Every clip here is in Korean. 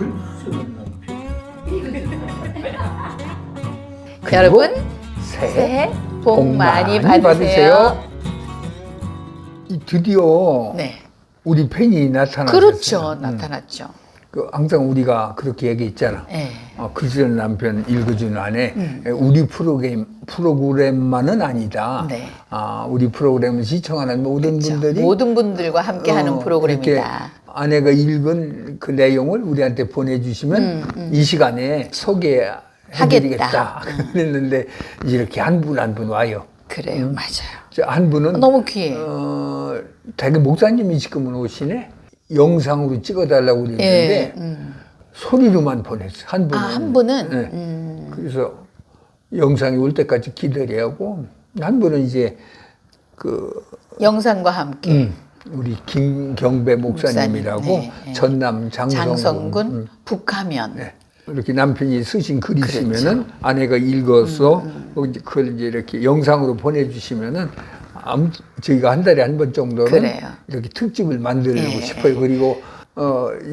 글쓰는 남편. 여러분 새해 새해 복 많이 받으세요. 드디어 네, 우리 팬이 나타났어요. 그렇죠. 나타났죠. 항상 우리가 그렇게 얘기했잖아. 네. 글쓰는 남편 읽어주는 아내. 우리 프로그램만은 아니다. 네. 우리 프로그램을 시청하는 모든 그렇죠. 분들이 모든 분들과 함께하는 프로그램이다. 이렇게 아내가 읽은 그 내용을 우리한테 보내주시면 이 시간에 소개해드리겠다. 그랬는데 이렇게 한 분 한 분 와요. 그래요, 맞아요. 한 분은 너무 귀해요. 되게 목사님이 지금은 오시네. 영상으로 찍어달라고 그랬는데 소리로만 보냈어. 한 분은. 한 분은? 네. 그래서 영상이 올 때까지 기다려야 하고, 한 분은 이제 영상과 함께 우리 김경배 목사님이라고 네, 네. 전남 장성군 북하면. 네. 이렇게 남편이 쓰신 글이 그렇죠. 있으면은 아내가 읽어서 그걸 이제 이렇게 영상으로 보내주시면은 저희가 한 달에 한 번 정도는 그래요. 이렇게 특집을 만들고 네. 싶어요. 그리고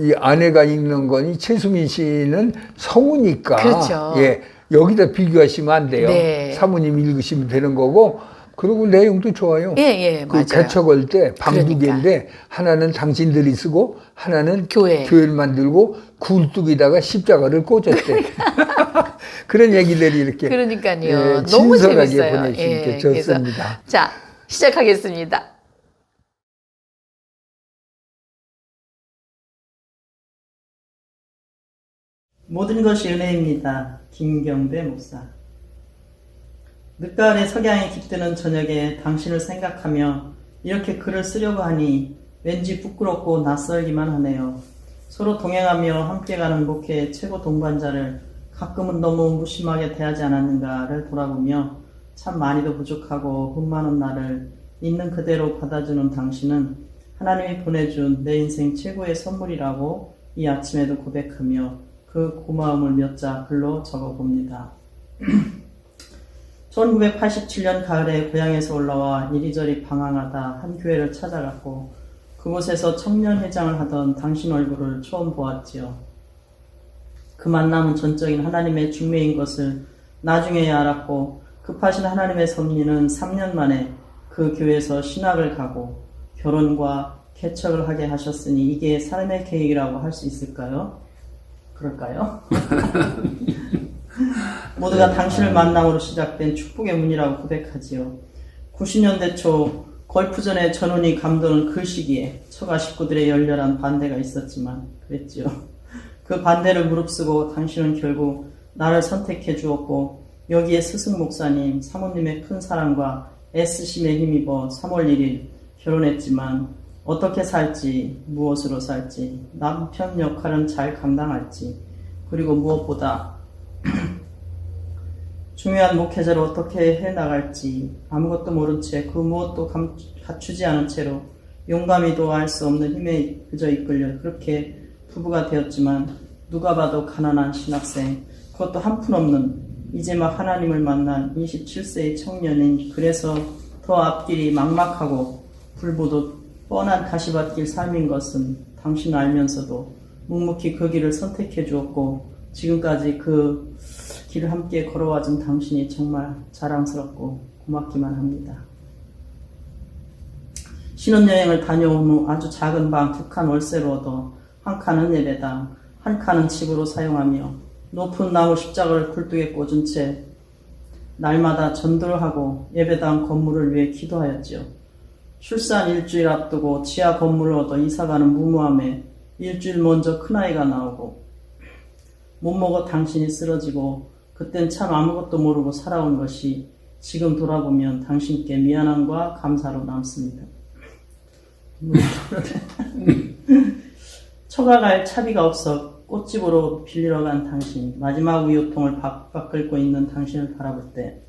이 아내가 읽는 거니 최수민 씨는 성우니까 그렇죠. 예, 여기다 비교하시면 안 돼요. 네. 사모님 읽으시면 되는 거고. 그리고 내용도 좋아요. 예, 그 맞아요. 개척할 때 방두개인데 그러니까. 하나는 당신들이 쓰고 하나는 교회. 교회를 만들고 굴뚝에다가 십자가를 꽂았대. 그런 얘기들이 이렇게 그러니까요. 예, 너무 친절하게 재밌어요. 보낼 수 있게 그래서 좋습니다. 자, 시작하겠습니다. 모든 것이 은혜입니다. 김경배 목사. 늦가을에 석양이 깃드는 저녁에 당신을 생각하며 이렇게 글을 쓰려고 하니 왠지 부끄럽고 낯설기만 하네요. 서로 동행하며 함께 가는 목회의 최고 동반자를 가끔은 너무 무심하게 대하지 않았는가를 돌아보며 참 많이도 부족하고 분 많은 나를 있는 그대로 받아주는 당신은 하나님이 보내준 내 인생 최고의 선물이라고 이 아침에도 고백하며 그 고마움을 몇 자 글로 적어봅니다. 1987년 가을에 고향에서 올라와 이리저리 방황하다 한 교회를 찾아갔고 그곳에서 청년회장을 하던 당신 얼굴을 처음 보았지요. 그 만남은 전적인 하나님의 중매인 것을 나중에야 알았고 급하신 하나님의 섭리는 3년 만에 그 교회에서 신학을 가고 결혼과 개척을 하게 하셨으니 이게 삶의 계획이라고 할 수 있을까요? 그럴까요? 모두가 당신을 만남으로 시작된 축복의 문이라고 고백하지요. 90년대 초 걸프전의 전운이 감도는 그 시기에 처가 식구들의 열렬한 반대가 있었지만 그랬지요. 그 반대를 무릅쓰고 당신은 결국 나를 선택해 주었고 여기에 스승 목사님, 사모님의 큰 사랑과 애쓰심에 힘입어 3월 1일 결혼했지만 어떻게 살지, 무엇으로 살지, 남편 역할은 잘 감당할지, 그리고 무엇보다 중요한 목회자를 어떻게 해나갈지 아무것도 모른 채 그 무엇도 갖추지 않은 채로 용감히도 알 수 없는 힘에 그저 이끌려 그렇게 부부가 되었지만 누가 봐도 가난한 신학생, 그것도 한푼없는 이제 막 하나님을 만난 27세의 청년인 그래서 더 앞길이 막막하고 불보듯 뻔한 가시밭길 삶인 것은 당신 알면서도 묵묵히 그 길을 선택해 주었고 지금까지 그 길을 함께 걸어와준 당신이 정말 자랑스럽고 고맙기만 합니다. 신혼여행을 다녀온 후 아주 작은 방 2칸 월세로 얻어 한 칸은 예배당, 한 칸은 집으로 사용하며 높은 나무 십자가를 굴뚝에 꽂은 채 날마다 전도를 하고 예배당 건물을 위해 기도하였지요. 출산 일주일 앞두고 지하 건물을 얻어 이사가는 무모함에 일주일 먼저 큰아이가 나오고 못 먹어 당신이 쓰러지고 그땐 참 아무것도 모르고 살아온 것이 지금 돌아보면 당신께 미안함과 감사로 남습니다. 처가 갈 차비가 없어 꽃집으로 빌리러 간 당신, 마지막 우유통을 박박 긁고 있는 당신을 바라볼 때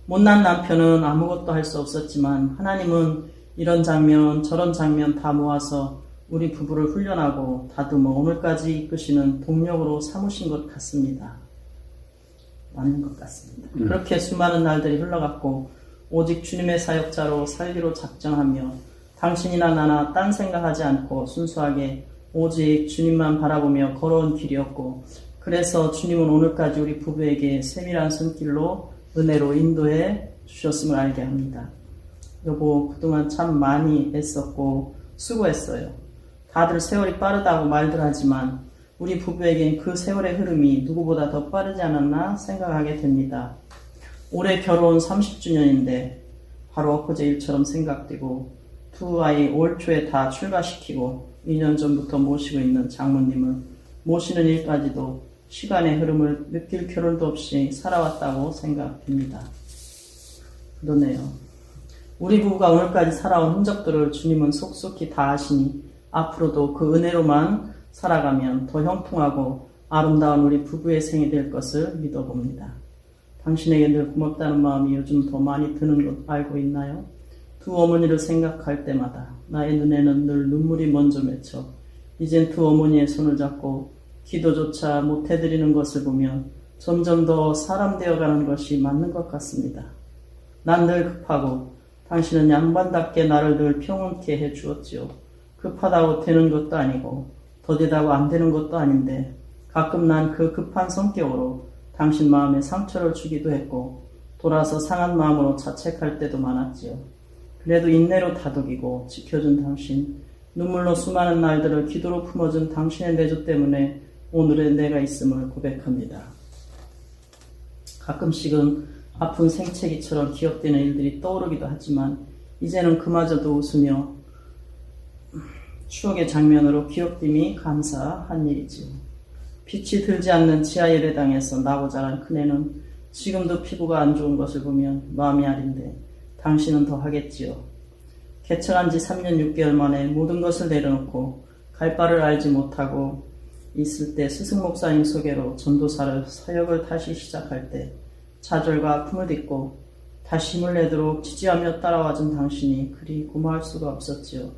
못난 남편은 아무것도 할 수 없었지만 하나님은 이런 장면 저런 장면 다 모아서 우리 부부를 훈련하고 다듬어 오늘까지 이끄시는 동력으로 삼으신 것 같습니다. 맞는 것 같습니다. 그렇게 수많은 날들이 흘러갔고 오직 주님의 사역자로 살기로 작정하며 당신이나 나나 딴 생각하지 않고 순수하게 오직 주님만 바라보며 걸어온 길이었고, 그래서 주님은 오늘까지 우리 부부에게 세밀한 손길로 은혜로 인도해 주셨음을 알게 합니다. 여보, 그동안 참 많이 애썼고 수고했어요. 다들 세월이 빠르다고 말들 하지만 우리 부부에겐 그 세월의 흐름이 누구보다 더 빠르지 않았나 생각하게 됩니다. 올해 결혼 30주년인데 바로 엊그제 일처럼 생각되고, 두 아이 올 초에 다 출가시키고 2년 전부터 모시고 있는 장모님을 모시는 일까지도 시간의 흐름을 느낄 겨를도 없이 살아왔다고 생각됩니다. 그러네요. 우리 부부가 오늘까지 살아온 흔적들을 주님은 속속히 다 아시니 앞으로도 그 은혜로만 살아가면 더 형통하고 아름다운 우리 부부의 생이 될 것을 믿어봅니다. 당신에게 늘 고맙다는 마음이 요즘 더 많이 드는 것 알고 있나요? 두 어머니를 생각할 때마다 나의 눈에는 늘 눈물이 먼저 맺혀 이젠 두 어머니의 손을 잡고 기도조차 못해드리는 것을 보면 점점 더 사람 되어가는 것이 맞는 것 같습니다. 난 늘 급하고 당신은 양반답게 나를 늘 평온케 해주었지요. 급하다고 되는 것도 아니고 더디다고 안 되는 것도 아닌데 가끔 난 그 급한 성격으로 당신 마음에 상처를 주기도 했고 돌아서 상한 마음으로 자책할 때도 많았지요. 그래도 인내로 다독이고 지켜준 당신, 눈물로 수많은 날들을 기도로 품어준 당신의 내조 때문에 오늘의 내가 있음을 고백합니다. 가끔씩은 아픈 생채기처럼 기억되는 일들이 떠오르기도 하지만 이제는 그마저도 웃으며 추억의 장면으로 기억됨이 감사한 일이지요. 빛이 들지 않는 지하 예배당에서 나고 자란 큰애는 지금도 피부가 안 좋은 것을 보면 마음이 아린데 당신은 더 하겠지요. 개척한 지 3년 6개월 만에 모든 것을 내려놓고 갈 바를 알지 못하고 있을 때 스승 목사님 소개로 전도사를 사역을 다시 시작할 때 좌절과 아픔을 딛고 다시 힘을 내도록 지지하며 따라와준 당신이 그리 고마울 수가 없었지요.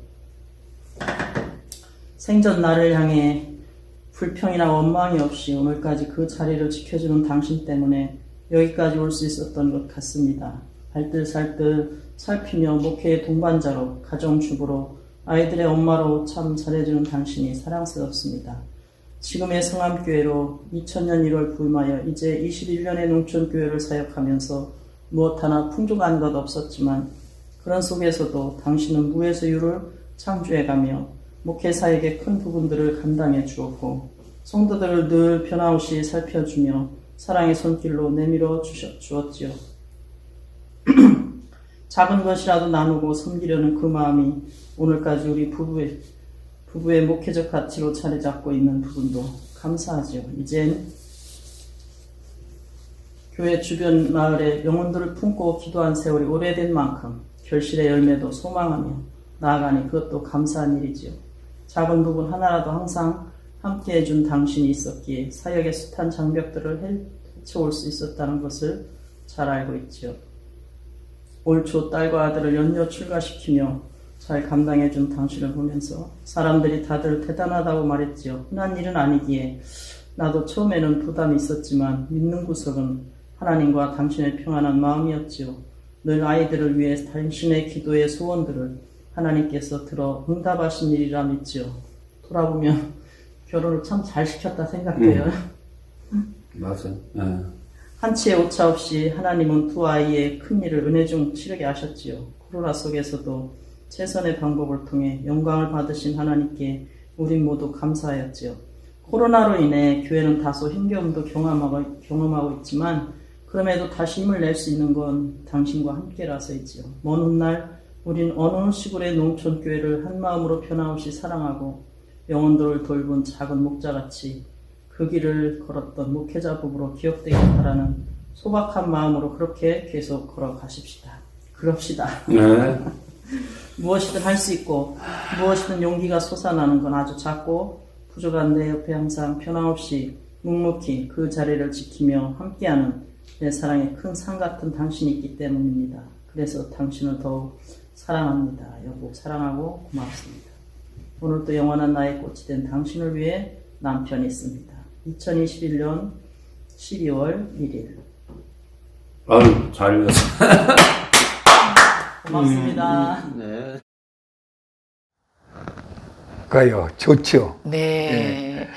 생전 나를 향해 불평이나 원망이 없이 오늘까지 그 자리를 지켜주는 당신 때문에 여기까지 올 수 있었던 것 같습니다. 알뜰살뜰 살피며 목회의 동반자로, 가정주부로, 아이들의 엄마로 참 잘해주는 당신이 사랑스럽습니다. 지금의 성암교회로 2000년 1월 부임하여 이제 21년의 농촌교회를 사역하면서 무엇 하나 풍족한 것 없었지만 그런 속에서도 당신은 무에서유를 창조해가며 목회사에게 큰 부분들을 감당해 주었고 성도들을 늘 변함없이 살펴주며 사랑의 손길로 내밀어 주었지요. 작은 것이라도 나누고 섬기려는 그 마음이 오늘까지 우리 부부의 목회적 가치로 자리 잡고 있는 부분도 감사하지요. 이젠 교회 주변 마을에 영혼들을 품고 기도한 세월이 오래된 만큼 결실의 열매도 소망하며 나아가니 그것도 감사한 일이지요. 작은 부분 하나라도 항상 함께 해준 당신이 있었기에 사역의 숱한 장벽들을 헤쳐올 수 있었다는 것을 잘 알고 있지요. 올 초 딸과 아들을 연료 출가시키며 잘 감당해준 당신을 보면서 사람들이 다들 대단하다고 말했지요. 흔한 일은 아니기에 나도 처음에는 부담이 있었지만 믿는 구석은 하나님과 당신의 평안한 마음이었지요. 늘 아이들을 위해 당신의 기도의 소원들을 하나님께서 들어 응답하신 일이라 믿지요. 돌아보면 결혼을 참 잘 시켰다 생각해요. 맞아. 한치의 오차 없이 하나님은 두 아이의 큰일을 은혜 중 치르게 하셨지요. 코로나 속에서도 최선의 방법을 통해 영광을 받으신 하나님께 우린 모두 감사하였지요. 코로나로 인해 교회는 다소 힘겨움도 경험하고 있지만 그럼에도 다시 힘을 낼 수 있는 건 당신과 함께라서이지요. 먼 훗날 우린 어느 시골의 농촌교회를 한마음으로 변함없이 사랑하고 영혼들을 돌본 작은 목자같이 그 길을 걸었던 목회자 부부로 기억되길 바라는 소박한 마음으로 그렇게 계속 걸어가십시다. 그럽시다. 네. 무엇이든 할 수 있고 무엇이든 용기가 솟아나는 건 아주 작고 부족한 내 옆에 항상 변함없이 묵묵히 그 자리를 지키며 함께하는 내 사랑의 큰 산 같은 당신이 있기 때문입니다. 그래서 당신을 더욱 사랑합니다. 여보, 사랑하고 고맙습니다. 오늘도 영원한 나의 꽃이 된 당신을 위해 남편이 있습니다. 2021년 12월 1일. 아유, 잘 읽었어. 고맙습니다. 네. 가요. 좋죠. 네.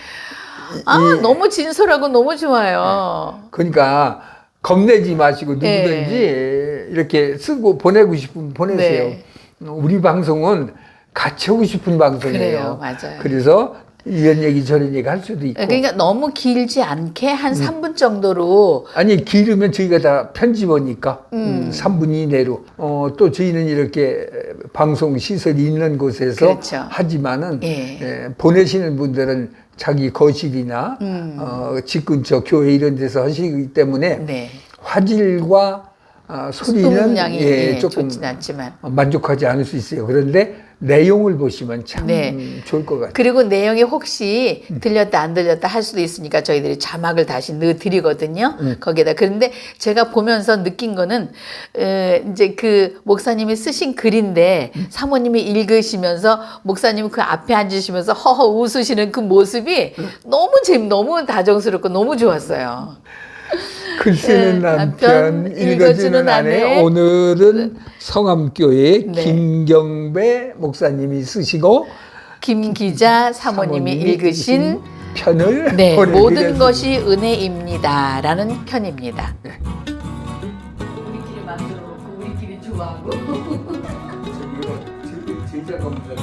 아, 너무 진솔하고 너무 좋아요. 그러니까 겁내지 마시고 누구든지 이렇게 쓰고 보내고 싶으면 보내세요. 네. 우리 방송은 같이 하고 싶은 방송이에요. 그래요, 맞아요. 그래서 이런 얘기 저런 얘기 할 수도 있고. 그러니까 너무 길지 않게 한 3분 정도로 아니 길으면 저희가 다 편집하니까 3분 이내로 또 저희는 이렇게 방송 시설이 있는 곳에서 그렇죠. 하지만은 예. 보내시는 분들은 자기 거실이나 집 근처 교회 이런 데서 하시기 때문에 네. 화질과 소리는 소음량이 조금 좋진 않지만 만족하지 않을 수 있어요. 그런데 내용을 보시면 참 네. 좋을 것 같아요. 그리고 내용이 혹시 들렸다 안 들렸다 할 수도 있으니까 저희들이 자막을 다시 넣어드리거든요. 거기에다. 그런데 제가 보면서 느낀 거는 이제 그 목사님이 쓰신 글인데 사모님이 읽으시면서 목사님이 그 앞에 앉으시면서 허허 웃으시는 그 모습이 너무 다정스럽고 너무 좋았어요. 글 쓰는 남편, 읽어주는 아내. 오늘은 성암교회 네. 김경배 목사님이 쓰시고 김 기자 사모님이 읽으신 편을 네, 모든 보내드렸습니다. 것이 은혜입니다라는 편입니다. 우리끼리 만들어 놓고 우리끼리 좋아하고 제자 검사